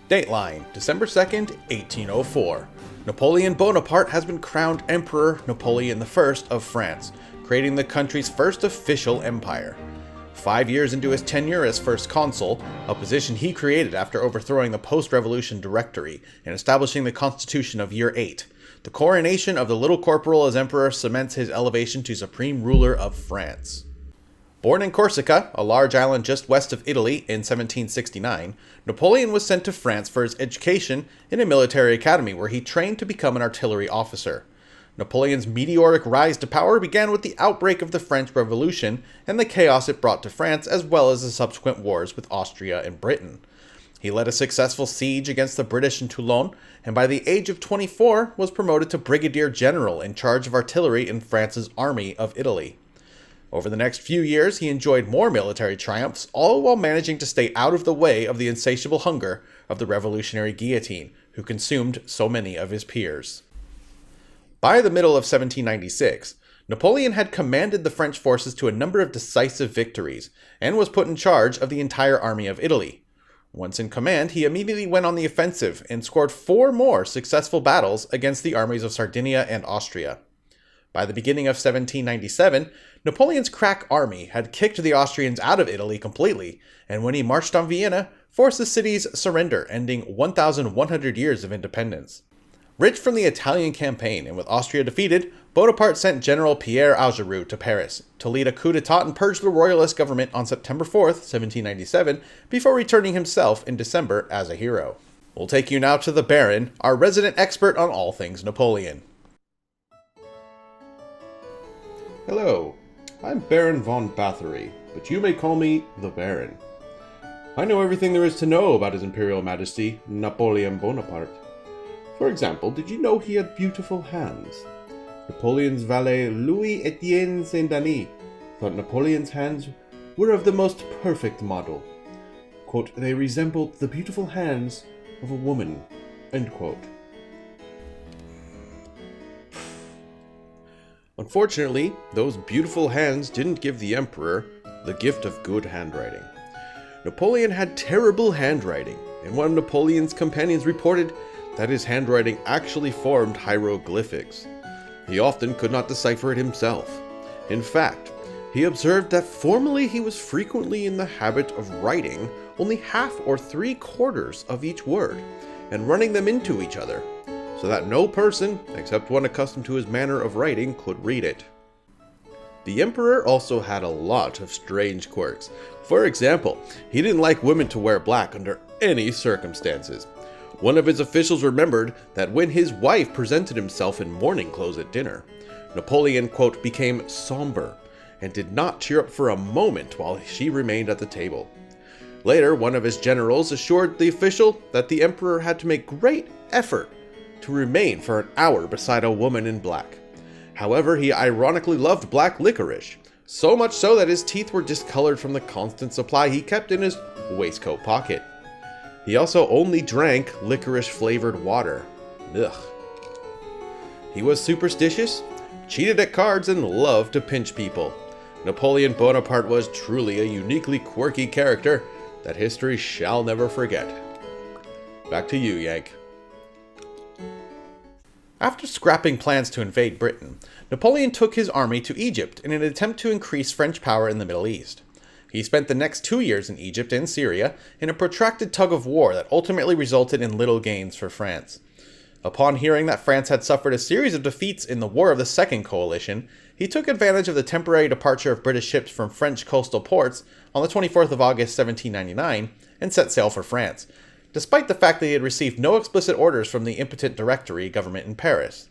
Dateline, December 2nd, 1804. Napoleon Bonaparte has been crowned Emperor Napoleon I of France, creating the country's first official empire. 5 years into his tenure as first consul, a position he created after overthrowing the post-revolution Directory and establishing the Constitution of Year 8, the coronation of the little corporal as emperor cements his elevation to supreme ruler of France. Born in Corsica, a large island just west of Italy, in 1769, Napoleon was sent to France for his education in a military academy where he trained to become an artillery officer. Napoleon's meteoric rise to power began with the outbreak of the French Revolution and the chaos it brought to France, as well as the subsequent wars with Austria and Britain. He led a successful siege against the British in Toulon, and by the age of 24 was promoted to brigadier general in charge of artillery in France's Army of Italy. Over the next few years, he enjoyed more military triumphs, all while managing to stay out of the way of the insatiable hunger of the revolutionary guillotine, who consumed so many of his peers. By the middle of 1796, Napoleon had commanded the French forces to a number of decisive victories, and was put in charge of the entire army of Italy. Once in command, he immediately went on the offensive and scored 4 more successful battles against the armies of Sardinia and Austria. By the beginning of 1797, Napoleon's crack army had kicked the Austrians out of Italy completely, and when he marched on Vienna, forced the city's surrender, ending 1,100 years of independence. Rich from the Italian campaign and with Austria defeated, Bonaparte sent General Pierre Augereau to Paris to lead a coup d'etat and purge the royalist government on September 4th, 1797, before returning himself in December as a hero. We'll take you now to the Baron, our resident expert on all things Napoleon. Hello, I'm Baron von Bathory, but you may call me the Baron. I know everything there is to know about His Imperial Majesty, Napoleon Bonaparte. For example, did you know he had beautiful hands? Napoleon's valet Louis-Étienne Saint-Denis thought Napoleon's hands were of the most perfect model. Quote, they resembled the beautiful hands of a woman, end quote. Unfortunately, those beautiful hands didn't give the emperor the gift of good handwriting. Napoleon had terrible handwriting, and one of Napoleon's companions reported that his handwriting actually formed hieroglyphics. He often could not decipher it himself. In fact, he observed that formerly he was frequently in the habit of writing only half or 3/4 of each word, and running them into each other, so that no person, except one accustomed to his manner of writing, could read it. The emperor also had a lot of strange quirks. For example, he didn't like women to wear black under any circumstances. One of his officials remembered that when his wife presented himself in mourning clothes at dinner, Napoleon, quote, became somber and did not cheer up for a moment while she remained at the table. Later, one of his generals assured the official that the emperor had to make great effort to remain for an hour beside a woman in black. However, he ironically loved black licorice, so much so that his teeth were discolored from the constant supply he kept in his waistcoat pocket. He also only drank licorice-flavored water. Ugh. He was superstitious, cheated at cards, and loved to pinch people. Napoleon Bonaparte was truly a uniquely quirky character that history shall never forget. Back to you, Yank. After scrapping plans to invade Britain, Napoleon took his army to Egypt in an attempt to increase French power in the Middle East. He spent the next 2 years in Egypt and Syria in a protracted tug-of-war that ultimately resulted in little gains for France. Upon hearing that France had suffered a series of defeats in the War of the Second Coalition, he took advantage of the temporary departure of British ships from French coastal ports on the 24th of August 1799 and set sail for France, despite the fact that he had received no explicit orders from the impotent Directory government in Paris.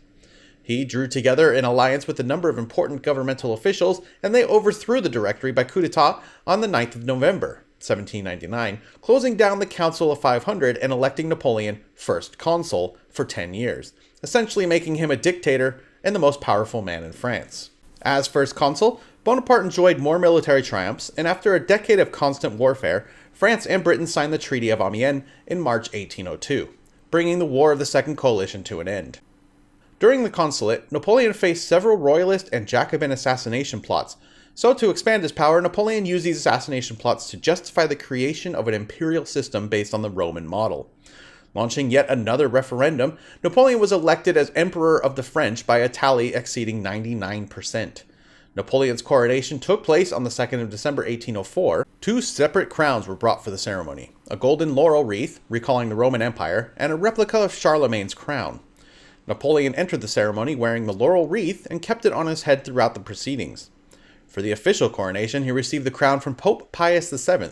He drew together an alliance with a number of important governmental officials, and they overthrew the Directory by coup d'etat on the 9th of November, 1799, closing down the Council of 500 and electing Napoleon first consul for 10 years, essentially making him a dictator and the most powerful man in France. As first consul, Bonaparte enjoyed more military triumphs, and after a decade of constant warfare, France and Britain signed the Treaty of Amiens in March 1802, bringing the War of the Second Coalition to an end. During the consulate, Napoleon faced several royalist and Jacobin assassination plots, so to expand his power, Napoleon used these assassination plots to justify the creation of an imperial system based on the Roman model. Launching yet another referendum, Napoleon was elected as Emperor of the French by a tally exceeding 99%. Napoleon's coronation took place on the 2nd of December 1804. Two separate crowns were brought for the ceremony, a golden laurel wreath, recalling the Roman Empire, and a replica of Charlemagne's crown. Napoleon entered the ceremony wearing the laurel wreath and kept it on his head throughout the proceedings. For the official coronation, he received the crown from Pope Pius VII,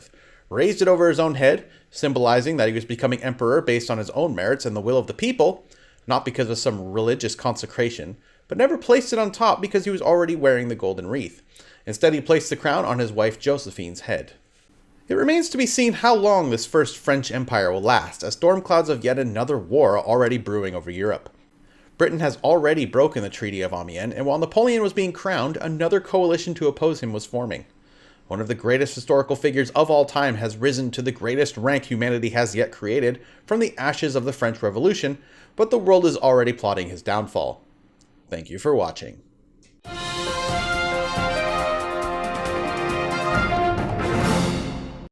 raised it over his own head, symbolizing that he was becoming emperor based on his own merits and the will of the people, not because of some religious consecration, but never placed it on top because he was already wearing the golden wreath. Instead, he placed the crown on his wife Josephine's head. It remains to be seen how long this first French Empire will last, as storm clouds of yet another war are already brewing over Europe. Britain has already broken the Treaty of Amiens, and while Napoleon was being crowned, another coalition to oppose him was forming. One of the greatest historical figures of all time has risen to the greatest rank humanity has yet created from the ashes of the French Revolution, but the world is already plotting his downfall. Thank you for watching.